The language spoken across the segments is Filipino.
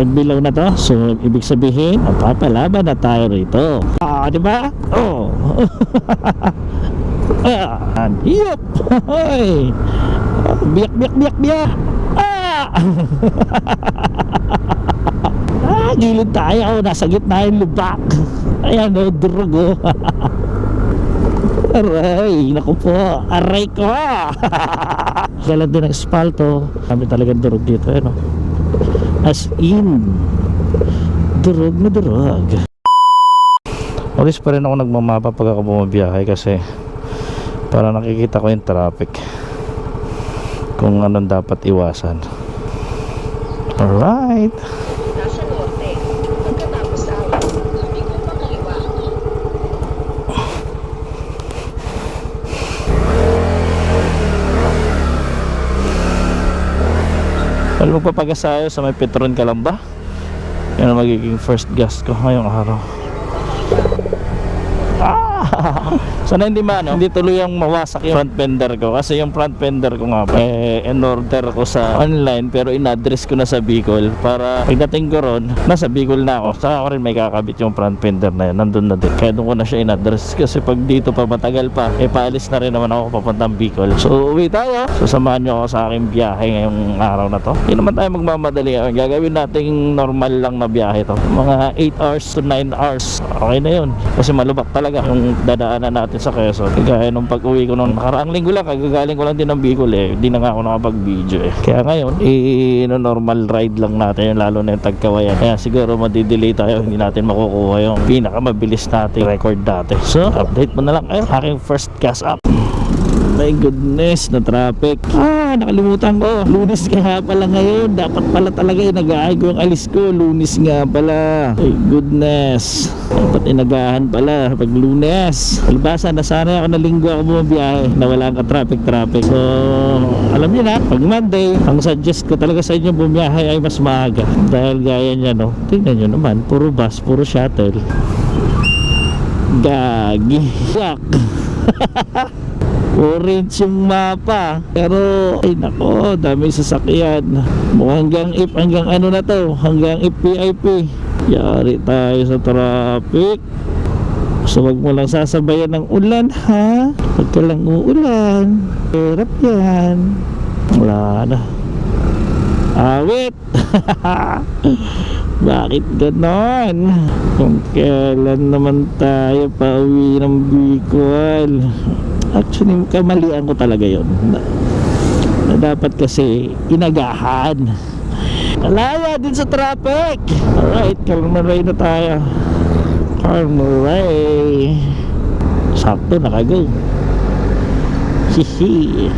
pagbilaw na to. So ibig sabihin napapalaban na tayo rito. Di ba? Oh. Yep. Hoy. Biyak biyak biyak biyak. Gilid tayo. Nasa gitna yung lubak. Ayan o, durog o. Aray, naku po. Aray ko. Galan din ang espalto. Kami talagang durog dito, ano? As in, durog na durog. Alis pa rin ako nagmamapa pag ako bumabiyahe kasi para nakikita ko yung traffic, kung anong dapat iwasan. Alright. Nasa norte. Pagkatapos sa Bigo pa kaliwa. Well, magpapagas tayo sa may Petron Calamba. Yan ang magiging first gas ko ngayong araw. Sana hindi hindi tuluyang mawasak yung front fender ko, kasi yung front fender ko nga in-order ko sa online pero in-address ko na sa Bicol para pagdating ko ron nasa Bicol na ako. Saka ako rin may kakabit yung front fender na yun, nandun na din, kaya doon ko na siya in-address kasi pag dito pa matagal pa paalis na rin naman ako papuntang Bicol. So uwi tayo, so samahan nyo ako sa aking biyahe ngayong araw na to. Hindi naman tayo magmamadali, gagawin nating normal lang na biyahe to, mga 8 hours to 9 hours, okay na yun kasi malubak talaga yung dadaanan natin sa Quezon. Kaya nung pag-uwi ko nung nakaraang linggo lang, kagagaling ko lang din ng Bicol hindi na nga ako nakapag-video Kaya ngayon, normal ride lang natin, lalo na yung Tagkawayan. Kaya siguro madidelay tayo, hindi natin makukuha yung pinakamabilis nating record dati. So, update mo na lang aking first gas up. My goodness, na traffic. Nakalimutan ko. Lunes nga pala ngayon. Dapat pala talaga inagahan ko yung alis ko. Lunes nga pala. My goodness. Dapat inagahan pala pag Lunes. Albasa, nasanay ako na linggo ako bumabiyahe na wala ka traffic. So, alam niyo na, pag Monday, ang suggest ko talaga sa inyo bumiyahe ay mas maaga. Dahil gaya niya, no? Tingnan nyo naman, puro bus, puro shuttle. Gagi. Yak. Orange yung mapa, pero ay nako, dami sasakyan. Hanggang ano na to, hanggang VIP. Yari tayo sa traffic. So wag mo lang sasabayan ng ulan, ha? Pag ka lang uulan, hirap yan. Wala na. Awit. Bakit ganon? Kung kailan naman tayo pauwi ng Bicol. Actually, kamalian ko talaga yun na dapat kasi inagahan. Alaya din sa traffic. Alright, Carmaray na tayo. Carmaray. Sakto, nakago. Hihi.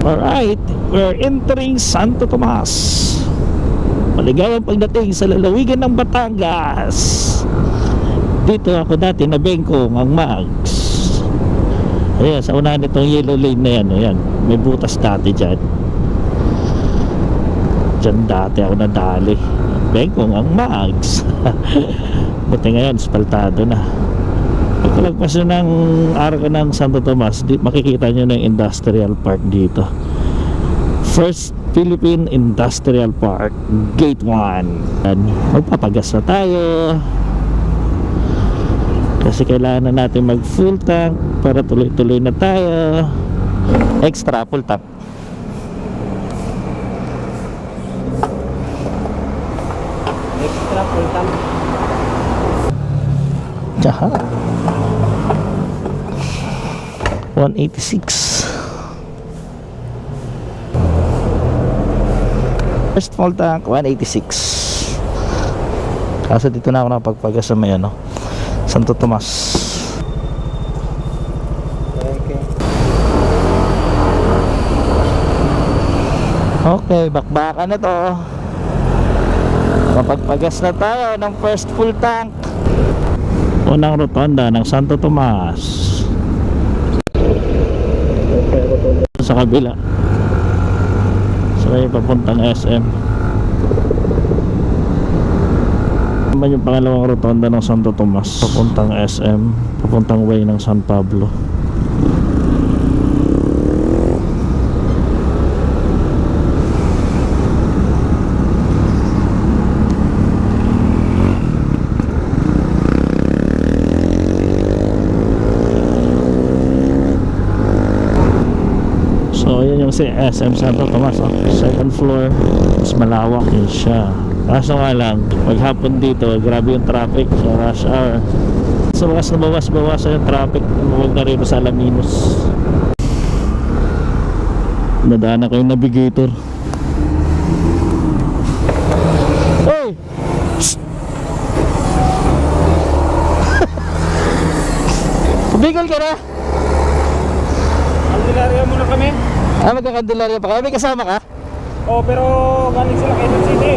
Alright, we're entering Santo Tomas. Maligayang pagdating sa lalawigan ng Batangas. Dito ako dati na bengkong ang Mags. Ayan, sa unahan itong yellow lane na yan. Ayan, may butas dati dyan. Dyan dati ako nadali. Bengkong ang Mags. Buti ngayon, spaltado na. Pagkalagpas nyo ng arko ng Santo Tomas, makikita nyo na yung industrial park dito. First Philippine Industrial Park, Gate 1. Magpapagas na tayo kasi kailangan na natin mag full tank para tuloy-tuloy na tayo. Extra full tank. Extra full tank. Jaha. 186. First full tank 186. Kaso dito na ako nakapagpagas sa may Santo Tomas. Okay, bakbakan na to. Mapagpagas na tayo ng first full tank. Unang rotonda ng Santo Tomas. Sa kabila. So kayo papuntang SM. Naman yung pangalawang rotonda ng Santo Tomas, papuntang SM, papuntang way ng San Pablo. kasi SM Santo Tomas, second floor, mas malawak yun siya. Kaso nga lang, maghapon dito, grabe yung traffic sa rush hour. Sa wakas na bawas yung traffic, huwag na rin sa Alaminos. Nadaan ako yung navigator. Hey! Bigol ka na? Candelaria muna kami. Magkakandilarya pa kami, kasama ka? Oh, pero galing sila Quezon City.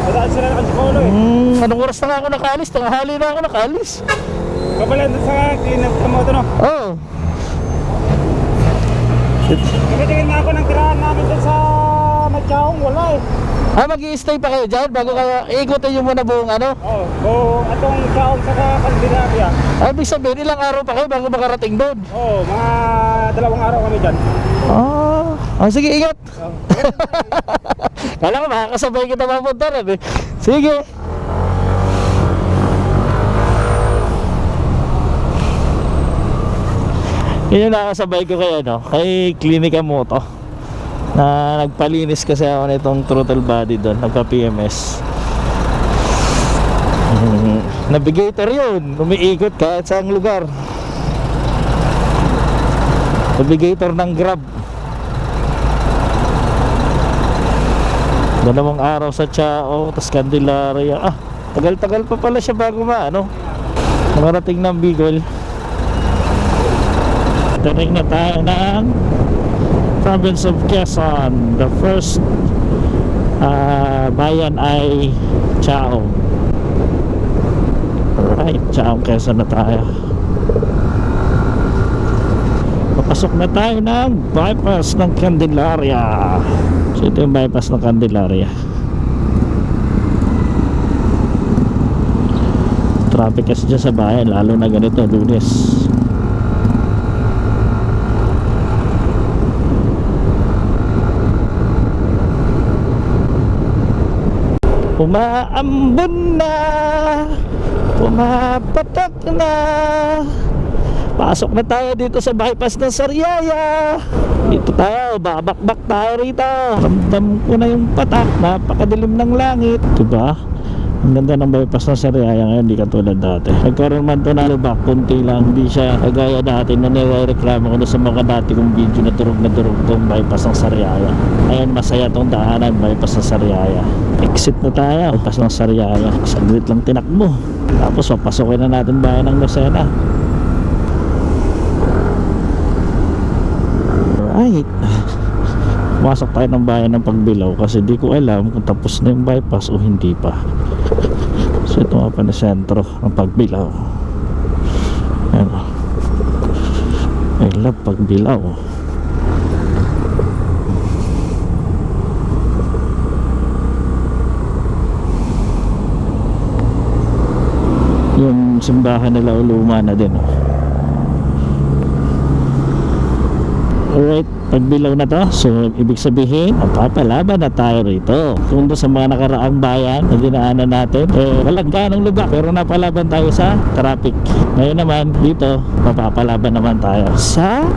Nadaan sila ng Antipolo eh. Anong oras na nga ako nakaalis? Tanghali na ako nakaalis. Kapalan doon sa kinagkamoto no. Oo. Nagtitingin nga ako ng tirahan namin dyan sa Madyaong, wala eh. Mag-i-stay pa kayo dyan bago kayo ikutin nyo muna buong ano? Atong Chaong saka Candelaria. Ibig sabihin, ilang araw pa kayo bago makarating doon? Mga 2 araw kami dyan. Sige, ingat. Kala ko makakasabay kita mapunta rin eh. Sige. Yun yung nakasabay ko kay kay Clinica Moto, na nagpalinis kasi ako nitong throttle body doon, nagpa-PMS. Navigator yun, umiikot kahit saang lugar. Navigator ng Grab. 2 araw sa Chao, tas Candelaria. Tagal-tagal pa pala siya bago makarating ng Bicol. Dating na tayo ng province of Quezon. The first bayan ay Chao. Alright, Chao, Quezon na tayo. Papasok na tayo ng bypass ng Candelaria. So ito yung bypass ng Candelaria. Traffic kasi dyan sa bayan, lalo na ganito, Lunes. Umaambon na, pumapatak na. Pasok na tayo dito sa bypass ng Sariaya. Dito tayo, babakbak tayo rito. Ramdam ko na yung patak, napakadilim ng langit, diba? Ang ganda ng bypass ng Sariaya ngayon, hindi katulad dati. Nagkaroon man ito na lubak, kunti lang. Hindi siya kagaya dati na nire-reklamo ko na sa mga dati kong video na durog itong bypass ng Sariaya. Ngayon masaya itong daanan, bypass ng Sariaya. Exit na tayo, bypass ng Sariaya. Saglit lang tinakbo. Tapos papasokin na natin bayan ng Lucena. Alright. Pumasok tayo ng bayan ng Pagbilao kasi di ko alam kung tapos na yung bypass o hindi pa. So ito nga pa na sentro ng Pagbilao. Ayan o, I love Pagbilao. Yung simbahan nila luma na din o. Alright, Pagbilao na to. So ibig sabihin, magpapalaban na tayo rito. Kung doon sa mga nakaraang bayan na dinaanan natin, walang ganong lubak, pero napalaban tayo sa traffic. Ngayon naman dito, mapapalaban naman tayo sa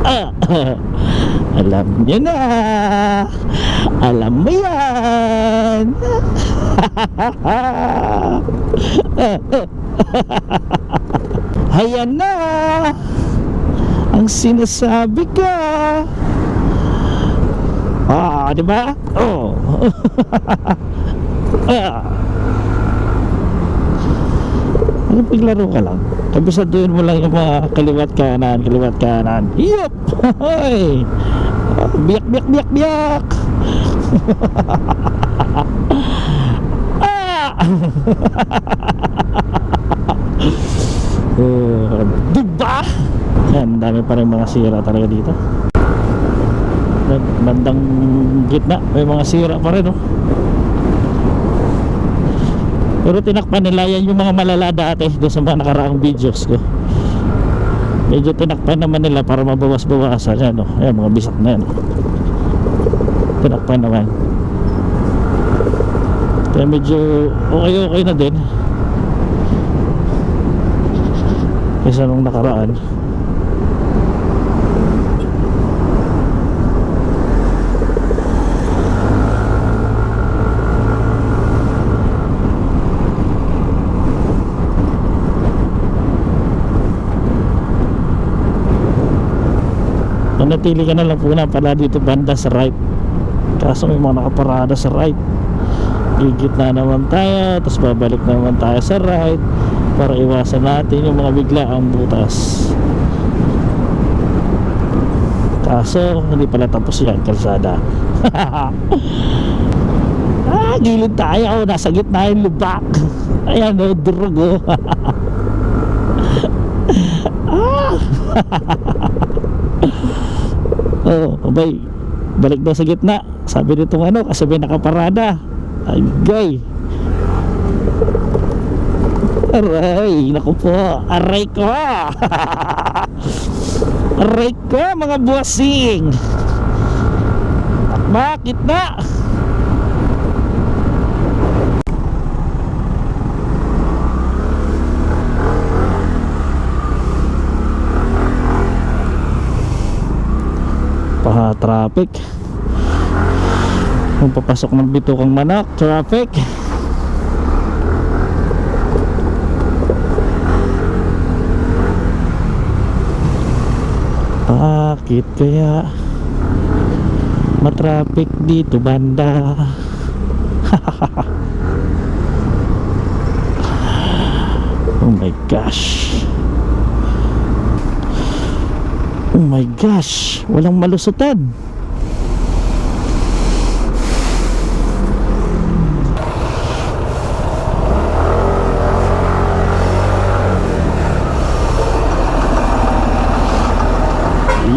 alam nyo na, alam mo yan. Ayan na ang sinasabi ka. Di ba? Ano, paglaro ka lang, kabisaduhin mo lang yung mga kaliwat kanan. Yup! Hoy! Biyak! Diba? Yan, dami pa rin mga sira talaga dito. Bandang gitna may mga sira pa rin pero tinakpan nila yan yung mga malala dati doon sa mga nakaraang videos ko. Medyo tinakpan naman nila para mabawas-bawasan yan ayan, mga bisak na yan tinakpan naman kaya medyo okay na din kaysa nung nakaraan. Manatili ka na lang po na pala dito banda sa right. Kaso may mga nakaparada sa right. Gigit na naman tayo, tapos babalik naman tayo sa right para iwasan natin yung mga biglaang butas. Kaso hindi pala tapos yan kalsada. Gilid tayo, nasa gitna yung lubak. Ayan o, durog o. Oh, abay, balik daw sa gitna. Sabi nitong ano, kasi may nakaparada. Ay, gay. Aray, naku po. Aray ko. Aray ko, mga bossing. Bakit na? Traffic. Kung papasok ng Bitukang Manok, traffic. Bakit kaya matraffic dito banda? Oh my gosh. Oh my gosh, walang malusutan.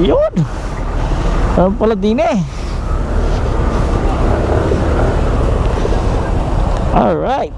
Yun. Ano pala din eh. Alright.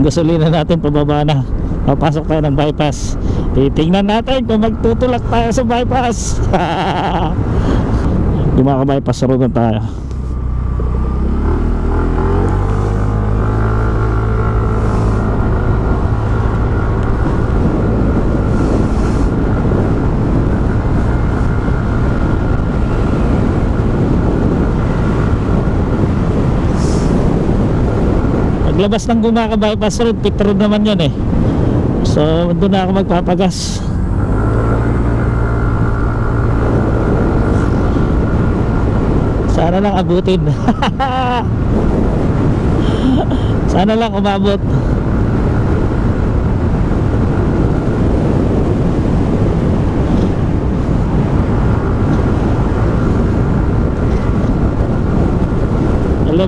gasolina natin pababa na. Papasok tayo ng bypass. Titingnan natin kung magtutulak tayo sa bypass. Yung mga ka-bypass, road na tayo. Paglabas ng Gumaka bypass road, pit road naman yan eh. So doon na ako magpapagas. Sana lang abutin. Sana lang umabot.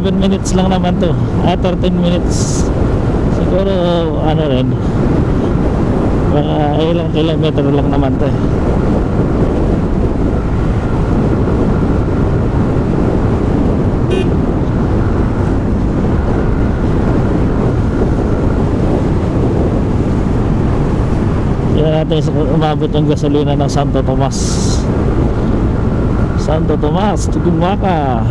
Minutes lang naman to. 13 minutes. Siguro ano rin, ilang kilometer lang naman to. Kaya natin umabot yung gasolina ng Santo Tomas. Santo Tomas to Gumaka.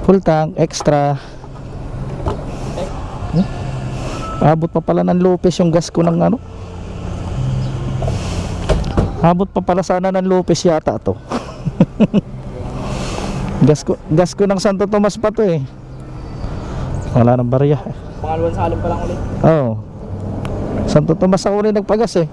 Full tank, extra. Abot pa pala ng Lopez yung gas ko ng ano. Abot pa pala sana ng Lopez yata to. gas ko ng Santo Tomas pa to eh. Wala nang barya. Pangalawang salin pa lang ulit. Oo. Santo Tomas ako rin nagpagas eh.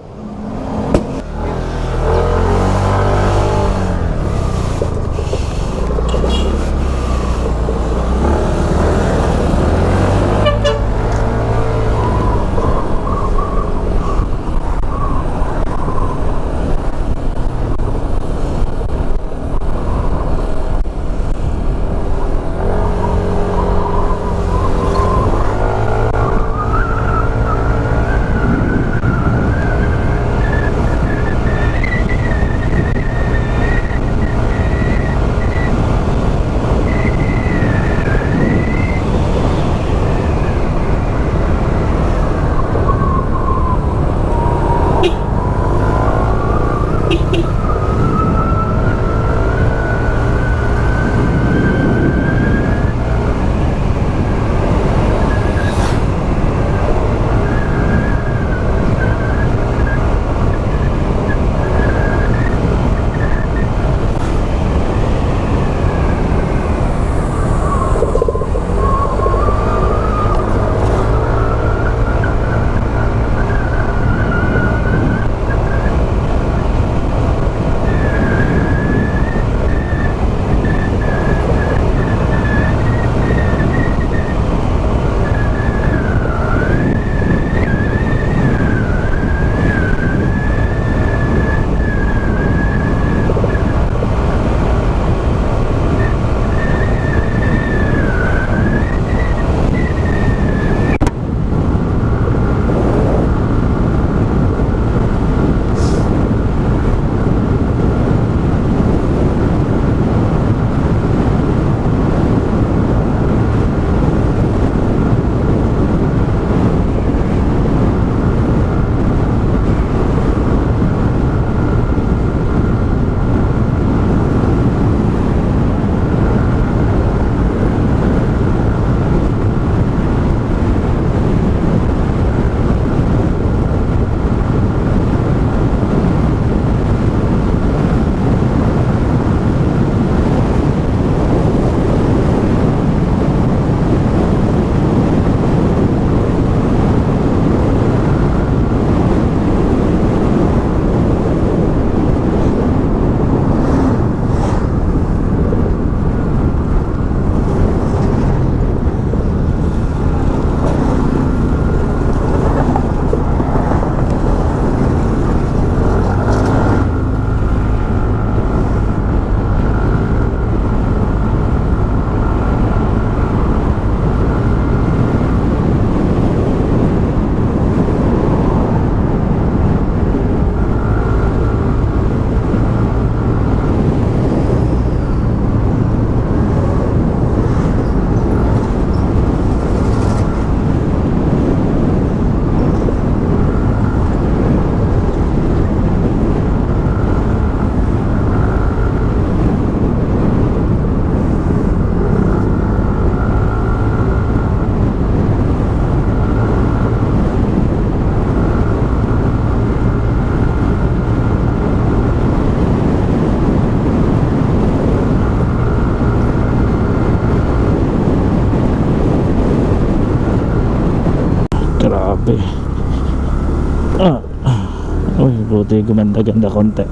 gumanda-ganda konti.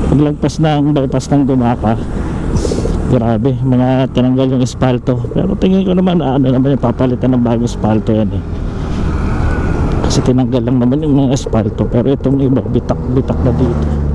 Paglagpas ng bypass ng Gumaka, grabe, mga tinanggal yung espalto. Pero tingin ko naman, ano naman yung papalitan ng bagong espalto yan eh. Kasi tinanggal lang naman yung mga espalto. Pero itong iba, bitak na dito.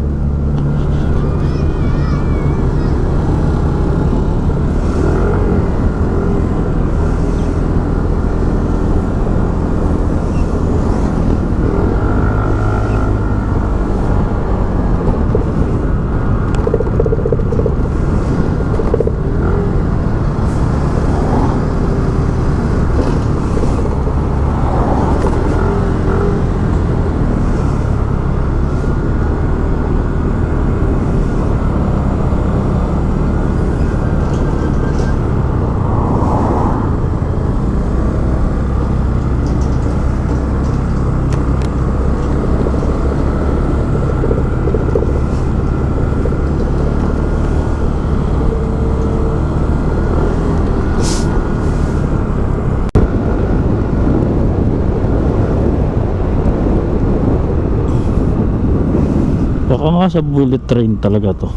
Baka nga sa bullet train talaga to.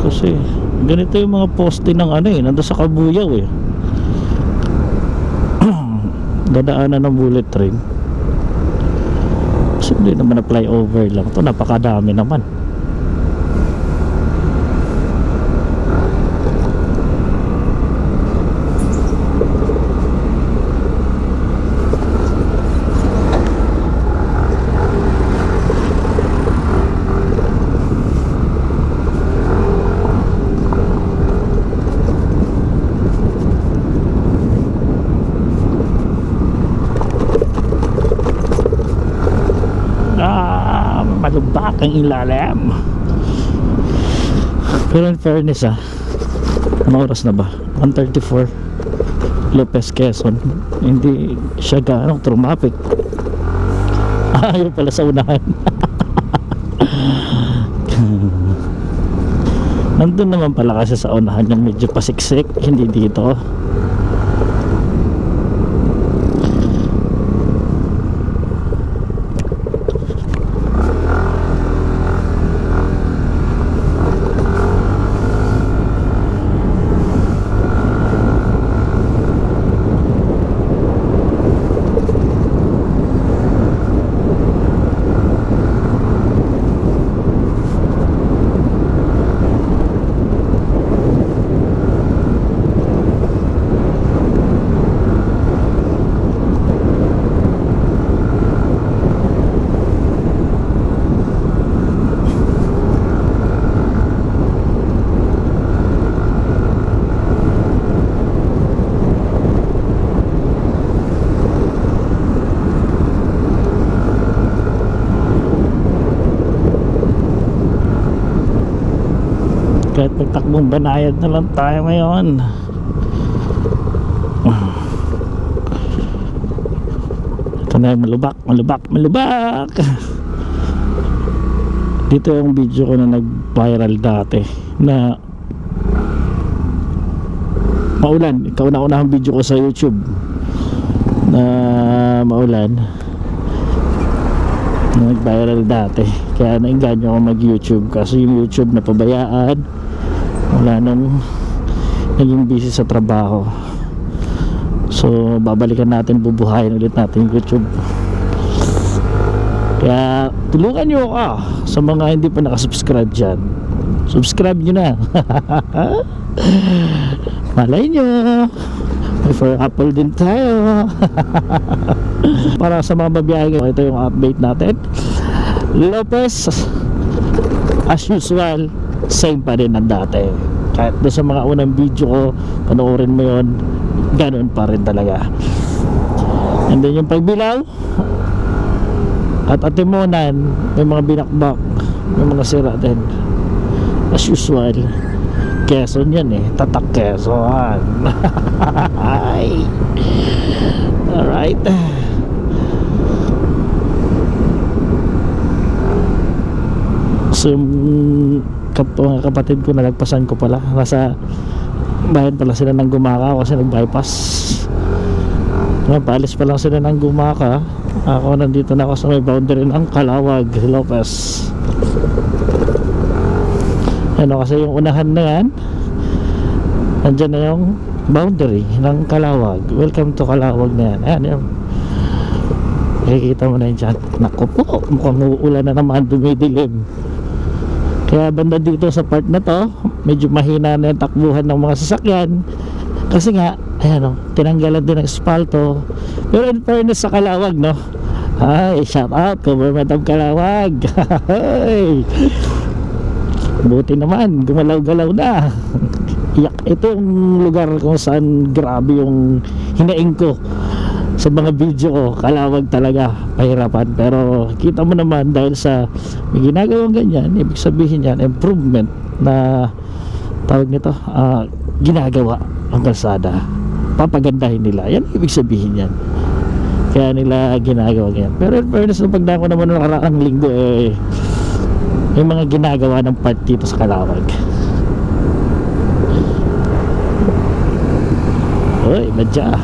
Kasi ganito yung mga poste ng ano eh, nandun sa Kabuyaw eh. Dadaanan ng bullet train. Kasi hindi naman na flyover lang to, napakadami naman. Malubak ang ilalim. Pero in fairness ano oras na ba? 1:34 Lopez, Quezon. Hindi siya gaano trumapik. Ayaw pala sa unahan. Nandun naman pala kasi sa unahan yung medyo pasiksik. Hindi dito. Kahit magtakbong banayad na lang tayo ngayon. Ito na yung malubak. Dito yung video ko na nag-viral dati na maulan. Kauna-unahang video ko sa YouTube na maulan, na nag-viral dati. Kaya nainganyo ako mag-YouTube kasi yung YouTube na pabayaan wala nung naging busy sa trabaho. So babalikan natin, bubuhayin ulit natin YouTube. Kaya tulungan nyo ako sa mga hindi pa nakasubscribe dyan. Subscribe nyo na. Malay nyo, may for Apple din tayo. Para sa mga babiyahe, ito yung update natin. Lopez, as usual, same pa rin ang dati. Kahit doon sa mga unang video ko, panoorin mo yun, ganun pa rin talaga. And then yung pagbilaw at Atimonan, may mga binakbak, may mga sira din. As usual, Quezon yan eh, tatak Quezon. Alright. So yung mga kapatid ko nalagpasan ko pala, nasa bayan pala sila ng Gumaka kasi nag-bypass. Paalis pa lang sila ng Gumaka, ako nandito na ako sa may boundary ng Calawag, Lopez. Ano kasi yung unahan na yan, nandyan na yung boundary ng Calawag. Welcome to Calawag na yan. Ayan yun, makikita mo na yun dyan. Naku po, mukhang uulan na naman, dumidilim. Kaya banda dito sa part na to, medyo mahina na yung takbuhan ng mga sasakyan. Kasi nga, ayan o, tinanggalan din ng espalto. Pero in fairness sa Calawag, no? Ay, shout out, Government of Calawag. Buti naman, gumalaw-galaw na. Ito yung lugar kung saan grabe yung hinaing ko sa mga video ko. Calawag talaga, pahirapan. Pero kita mo naman dahil sa may ginagawang ganyan, ibig sabihin yan, improvement na tawag nito, ginagawa ang kalsada, papagandahin nila, yan ibig sabihin yan, kaya nila ginagawa yan. Pero in fairness, nung pagdako naman ng nakaraang linggo, may mga ginagawa ng part dito sa Calawag. Uy, madya.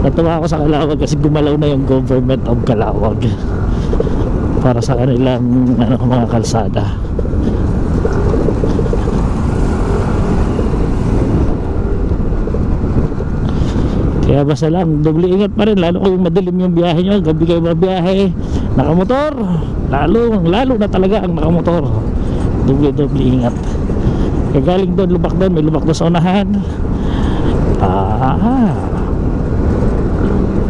Natuwa ako sa Calawag kasi gumalaw na yung Government of Calawag para sa kanilang mga kalsada. Kaya basta lang, doble ingat pa rin, lalo kung madilim yung biyahe nyo, gabi kayo mabiyahe, nakamotor, lalo na talaga ang nakamotor, doble ingat. Kaya galing doon, lubak doon, may lubak doon sa unahan.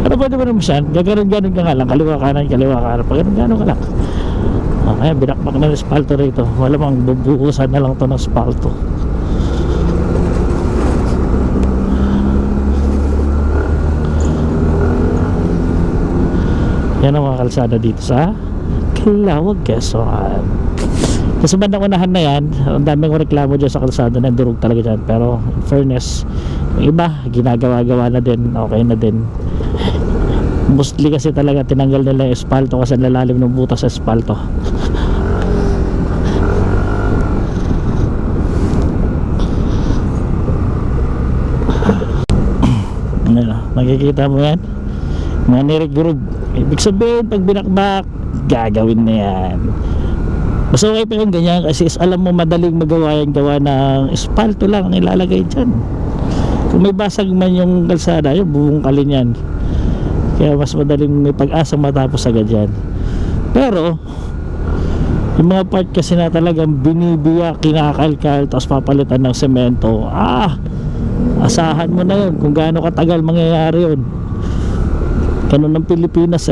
Pero pwede ba naman siya, gaganon-ganon ka nga lang, kaliwa kanan, pag ganon-ganon ka lang. Kaya binakbak na ng espalto rito, malamang bubuhusan na lang to ng espalto. Yan ang mga kalsada dito sa Calawag, Quezon. Sa bandang unahan na yan, ang daming reklamo dyan sa kalsada na durog talaga dyan. Pero in fairness, yung iba ginagawa-gawa na din, okay na din. Mostly kasi talaga tinanggal nila yung espalto kasi lalalim ng butas sa espalto. Nakikita mo yan, mga niregroup. Ibig sabihin, pag binakbak, gagawin na yan. Mas okay pa yung ganyan kasi alam mo madaling magawa yung gawa ng espalto lang ang ilalagay dyan. Kung may basag man yung kalsada, yung bubungkalin yan. Kaya mas madaling may pag-asang matapos agad yan. Pero yung mga part kasi na talagang binibiyak, kinakalkal, tapos papalitan ng semento, asahan mo na yun kung gaano katagal mangyayari yun. Ganun ng Pilipinas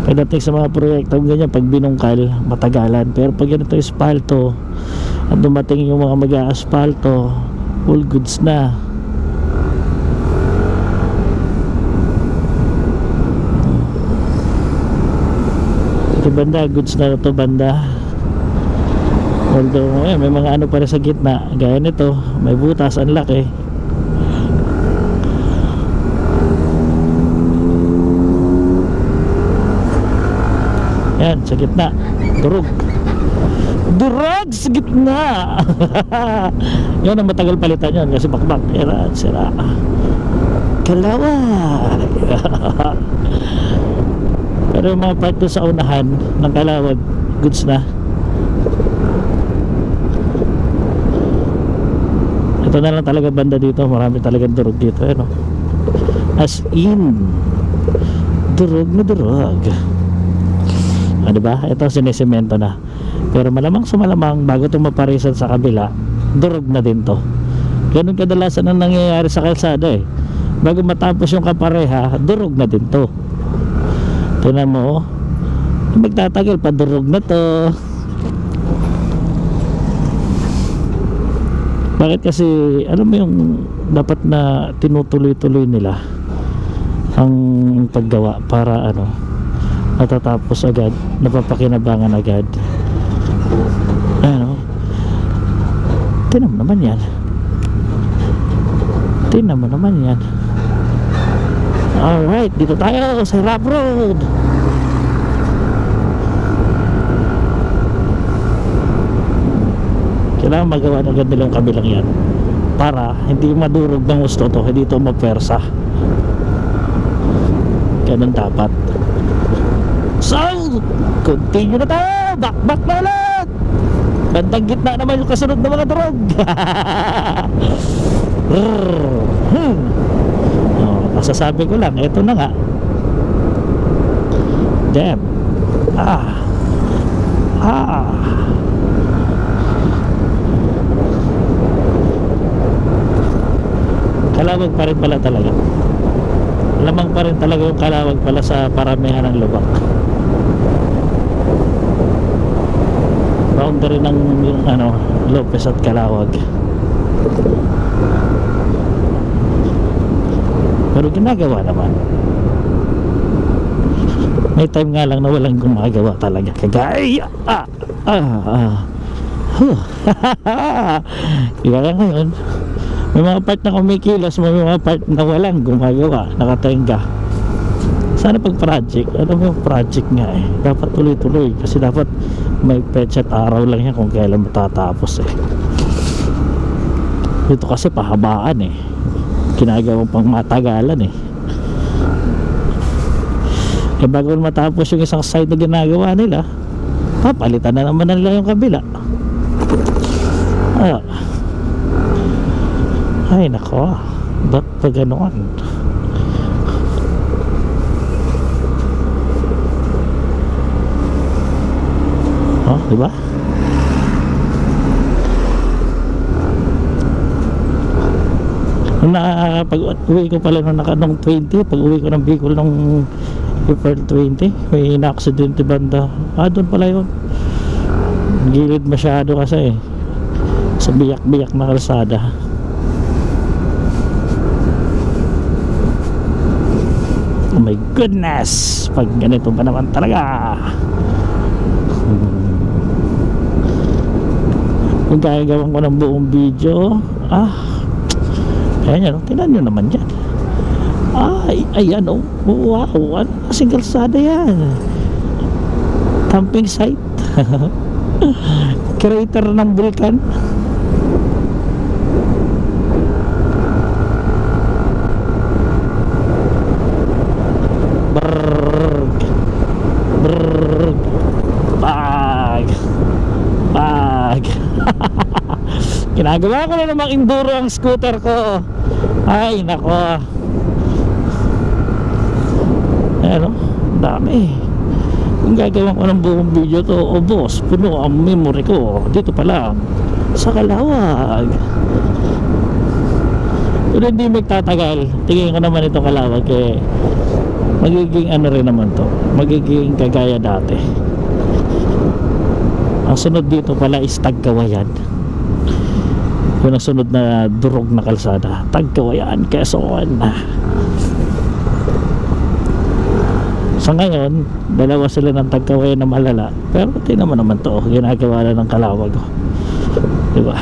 pagdating sa mga proyektong ganyan, pag binungkal matagalan. Pero pag ganito espalto at dumating yung mga mag-aasfalto, all goods na. Ito banda, goods na to banda. Although may mga ano pa rin sa gitna, gaya nito, may butas, ang laki. Yan, sa gitna, durog sa gitna. Yan ang matagal palitan yan kasi bakbak, sira Calawag. Pero yung mga part doon sa unahan ng Calawag, goods na. Ito na lang talaga banda dito, marami talagang durog dito, as in durog na durog. Diba? Ito sinisemento na. Pero malamang sumalamang bago ito maparisan sa kabila, durog na din to. Ganun kadalasan ang nangyayari sa kalsada Bago matapos yung kapareha, durog na din to. Tingnan mo, magtatagal pa, durog na to. Bakit kasi, alam mo yung dapat na tinutuloy-tuloy nila ang paggawa para natatapos agad, napapakinabangan agad. Tingnan mo naman yan. Alright, dito tayo sa Rough Road. kailangan magawa ng agad nila yung kabilang yan para hindi madurog ng gusto to, hindi ito mapersa. Ganun dapat. So continue na tayo, back na ulit. Bandang gitna naman yung kasunod na mga drog. Masasabi ko lang, eto na nga. Damn. Kalawag pa rin pala talaga. Lamang pa rin talaga yung kalawag pala sa paramihan ng lubak. Boundary ng yung Lopez at Calawag. Pero ginagawa naman. May time nga lang na walang gumagawa talaga. Kagaya kaya ngayon may mga part na kumikilos, may mga part na walang gumagawa, nakatenga. Sana pag project, alam mo yung project nga dapat tuloy-tuloy kasi dapat may petsa at araw lang yan kung kailan matatapos dito kasi pahabaan ginagawang pang matagalan bago matapos yung isang side na ginagawa nila, papalitan na naman nila yung kabila. Ay nako, ba't pa ganoon? Diba? Pag uwi ko pala nung 20, pag uwi ko ng Bicol nung April 20, may na-aksidente banda. Doon pala yun. Gilid masyado kasi sa biyak-biyak na kalsada. Oh my goodness, pag ganito ba naman talaga. Kung gagawin ko ng buong video, ayan, tinan nyo naman yan. Ayan, wow, ano kasing kalsada yan? Camping site. Crater ng vulkan. Brrrr. Bag. Ginagawa ko na namang enduro ang scooter ko. Ay nako. Ayan dami. Kung gagawin ko ng buong video to, boss, puno ang memory ko. Dito pa lang sa Calawag. Pero hindi magtatagal. Tingin ko naman ito Calawag magiging rin naman to, magiging kagaya dati. Ang sunod dito pala is Tagkawayan. Yung sunod na durog na kalsada, Tagkawayan, Quezon. Sa ngayon, dalawa sila ng Tagkawayan na malala. Pero tingnan mo naman to, ginagawa na ng Calawag. Diba?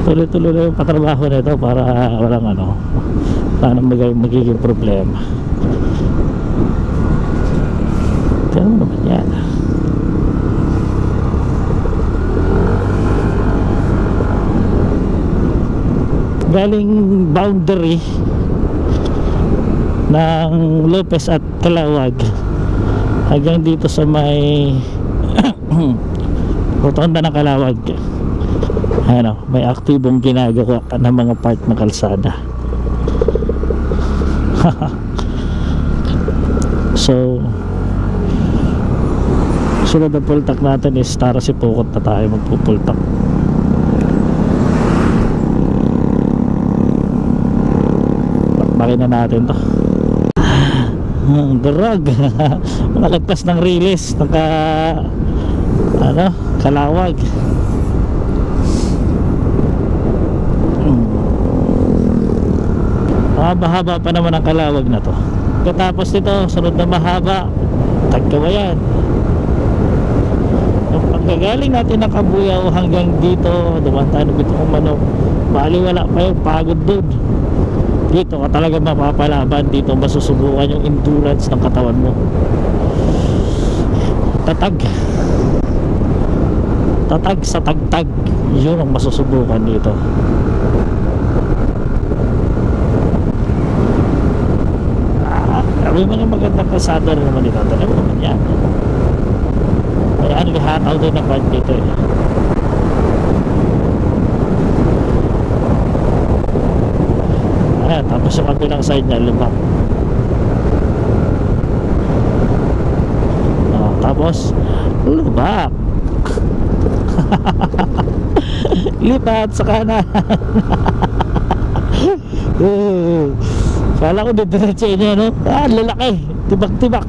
Tuloy-tuloy na yung patrabaho nito para walang sana magiging problema. Tingnan mo naman yan. Galing boundary ng Lopez at Calawag hanggang dito sa may rotonda ng Calawag, may aktibong ginagawa ng mga part ng kalsada. So sunod na pultak natin is Tara Sipokot na tayo magpupultak. Bakbakin na natin to. Drug. Malagpas ng release ng Calawag. Mahaba pa naman ang Calawag na to. Katapos nito, sunod na mahaba, Tagkawayan. Pagkagaling natin ng Kabuyaw hanggang dito, dumaan tayo ng Bitong Manok, baliwala pa yung pagod doon. Dito ka talaga mapapalaban, dito masusubukan yung endurance ng katawan mo. Tatag sa tagtag. Yun ang masusubukan dito. May mga magandang kalsada rin naman dito. Talaga naman yan. May anlihataw din na part dito eh. Ayan, tapos yung kabilang side niya, lubak. Tapos lubak. Lipat sa kanan. Kala ko didiretso niya, no? Lalaki. Tibak-tibak.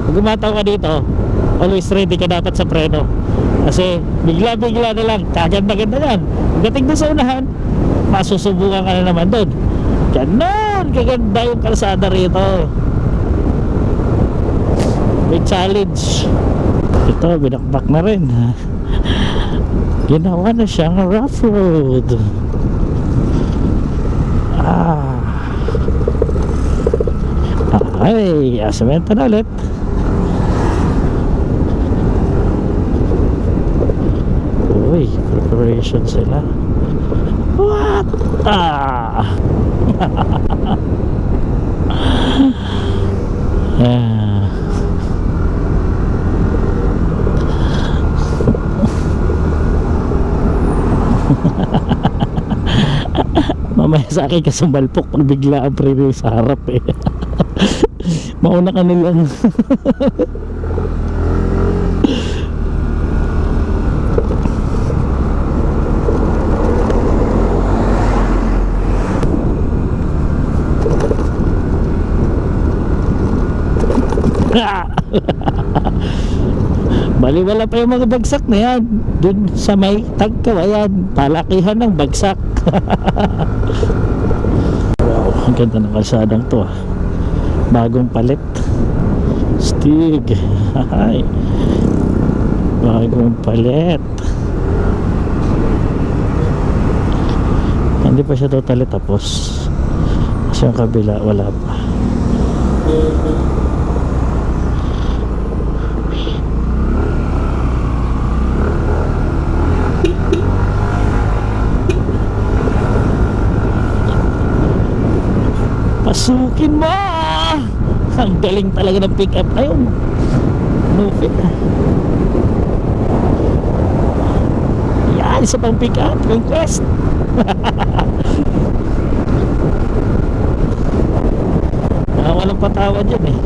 Pag umataw ka dito, always ready ka dapat sa preno. Kasi bigla-bigla na lang, kaganda-ganda yan. Pagdating doon sa unahan, masusubukan ka na naman doon. Ganon, kaganda yung kalsada rito. May challenge. Ito, binakbak na rin. Ginawa na siyang rough road. Ay, asemento na ulit. Uy, preparation sila. What? Mamaya sa akin kasumalpok pag bigla ang preview sa harap eh. Mauna ka nilang. Baliwala pa yung mga bagsak na yan. Dun sa may Tagkawayan, palakihan ng bagsak. Wow, ang ganda ng kalsadang to ah. Bagong palit. Stig. Ay, bagong palit. Hindi pa siya totally tapos. Kasi yung kabila wala pa. Pasukin mo! Ang galing talaga ng pick up. Ayun, no fit. Yan, isa pang pick up conquest. Walang patawad yan eh.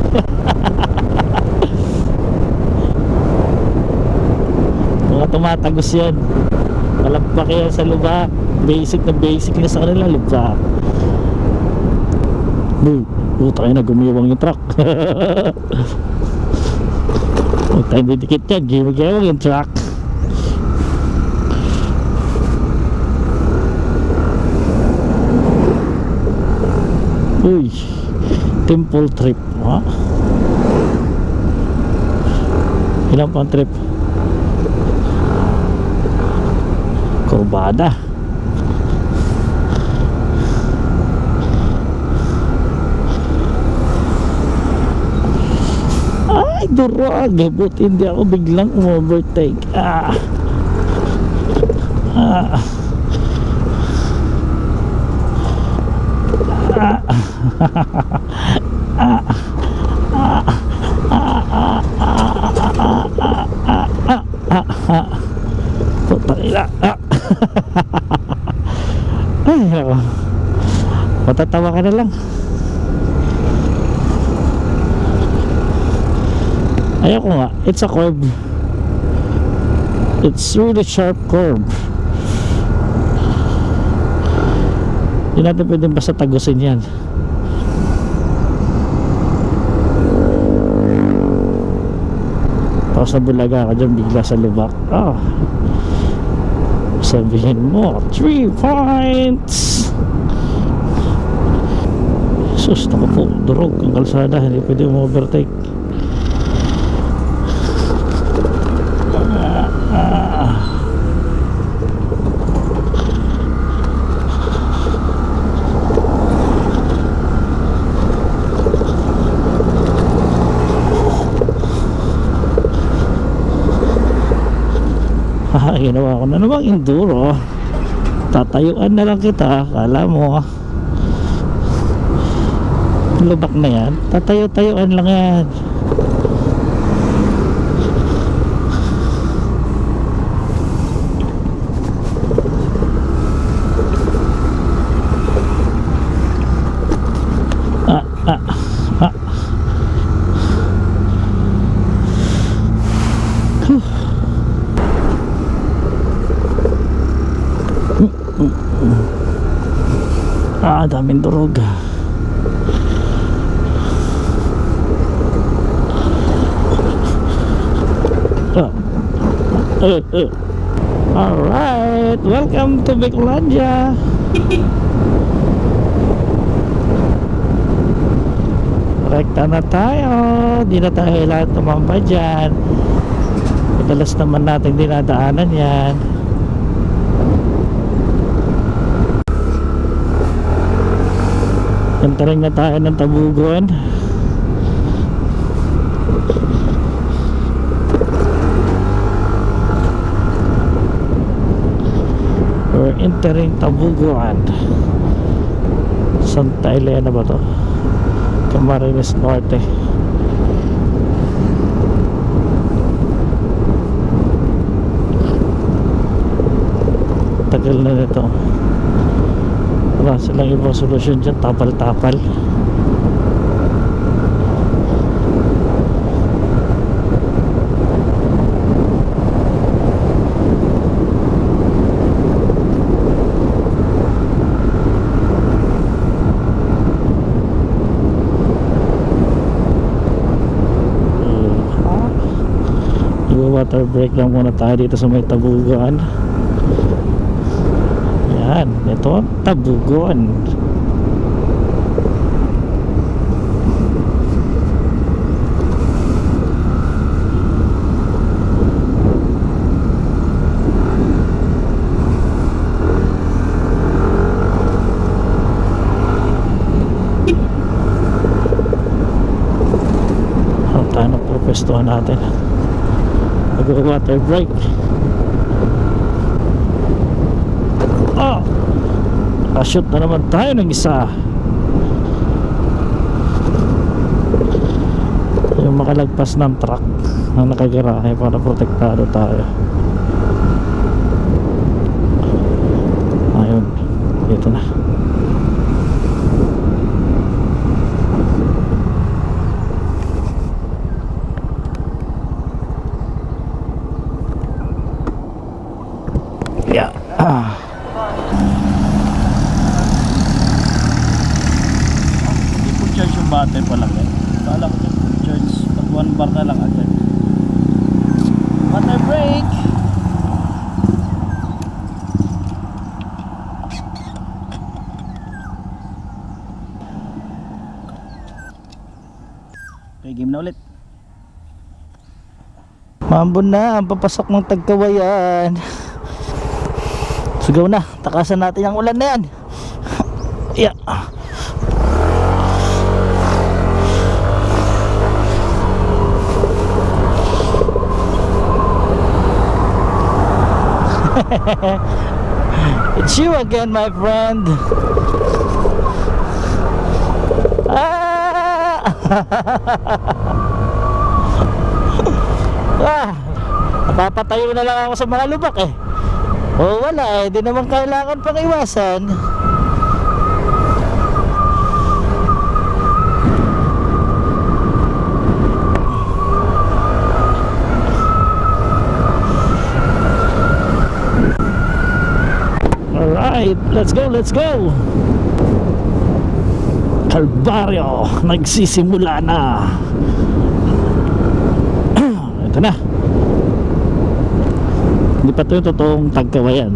Mga tumatagos yan. Malagpak yan sa lubak. Basic na sa kanila lubak. Tayo na gumiwang yung truck. Huwag tayo didikit yan, gumiwang yung truck. Uy, temple trip ha? Ilan pang trip? Kurbada. Ay, durag. Buti hindi ako biglang overtake. Putang ina. Ay, nako. Matatawa ka na lang. Ayoko nga, it's a curve. It's really sharp curve. Hindi natin pwedeng basta tagusin yan. Tapos nabulaga ka dyan bigla sa lubak. Sabihin mo 3 points. Sus, naku po, durog ang kalsada. Hindi pwede mo overtake. Ginawa ko na namang enduro. Tatayuan na lang kita. Kala mo lubak na yan, tatayo-tayuan lang yan. Daming durog. Alright, welcome to Bicolandia. Rekta na tayo. Di na tayo kailangan tumamba dyan. Madalas naman natin dinadaanan yan. Entering na tayo ng Tabugon. We're entering Tabugon. Santa Elena ba to? Camarines Norte. Tagal na nito. Wala silang ibang solusyon dyan. Tapal-tapal. Water break lang muna tayo dito sa may Tabugon. Yan, ito Tabugon. Ang tayo na pwestuhan natin. Water break. Shoot na naman tayo ng isa. Yung makalagpas ng truck na nakagarahe para protektado tayo. Ayun, dito na. Yeah. Hindi full charge yung battery pa lang yan. Kala ko yung full charge. Pag 1 bar na lang agad. Water break. Okay, game na ulit. Mambon na ang papasok ng Tagkawayan. Sugaw na, takasan natin ang ulan na yan. Yeah. It's you again, my friend. Napapatayo na lang ako sa mga lubak eh. O wala eh, di naman kailangan pang iwasan. Alright, let's go, let's go. Kalbaryo, nagsisimula na. Ito na. Hindi pa ito yung totoong Tagkawayan.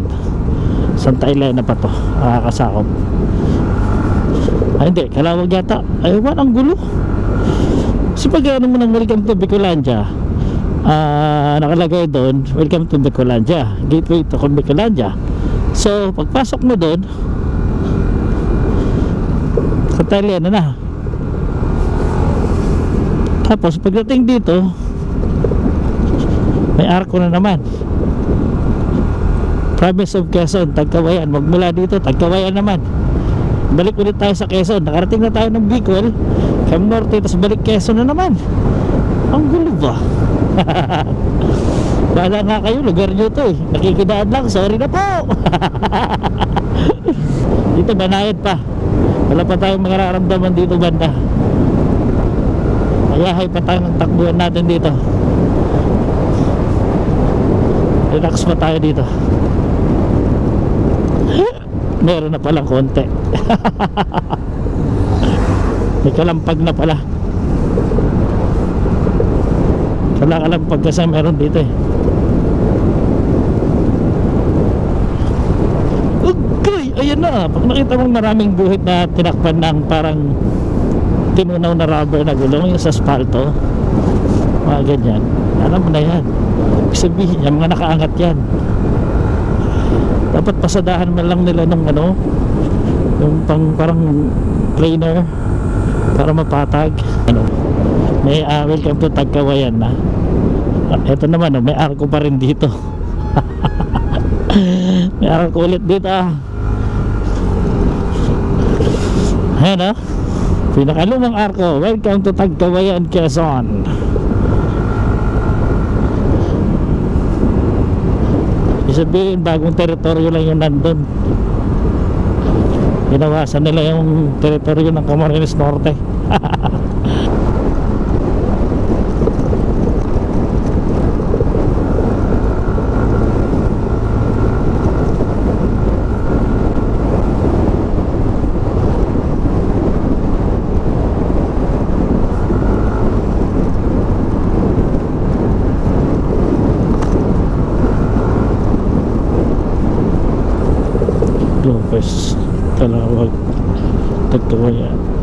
Santa Elena pa ito. Nakakasakop. Ay hindi, Kalawag yata. Aywan, ang gulo. Kasi pag ano mo ng welcome to Bicolandia, nakalagay doon, welcome to Bicolandia, gateway to Bicolandia. So pagpasok mo doon, Santa Elena na. Tapos pagdating dito, may arko na naman. Province of Quezon, Tagkawayan. Magmula dito, Tagkawayan naman. Balik ulit tayo sa Quezon. Nakarating na tayo ng Bicol, Cam Norte, tapos balik Quezon na naman. Ang gulo ba? Bahala nga kayo, lugar nyo to eh. Nakikidaan lang, sorry na po. Dito banayad pa. Wala pa tayong mararamdaman dito banda. Ayahay pa tayo ng takbuhan natin dito. Relax pa tayo dito. Meron na palang konti. May kalampag na pala. Wala kalampag kasi meron dito eh. Okay, ayan na. Pag nakita mong maraming buhit na tinakpan ng parang tinunaw na rubber na gulong yung sa asfalto, mga ganyan, alam mo na yan. Ibig sabihin yan, mga nakaangat yan. Dapat pasadahan man lang nila ng ano, yung parang planer para mapatag. Ano, may welcome to Tagkawayan na. Ito naman, may arko pa rin dito. May arko ulit dito ah. Ayan ah, pinakalumang arko. Welcome to Tagkawayan, Quezon. Sabihin bagong teritoryo lang yung nandun. Ginawasan nila yung teritoryo ng Camarines Norte. Lopez, Talawag, Tagkawayan.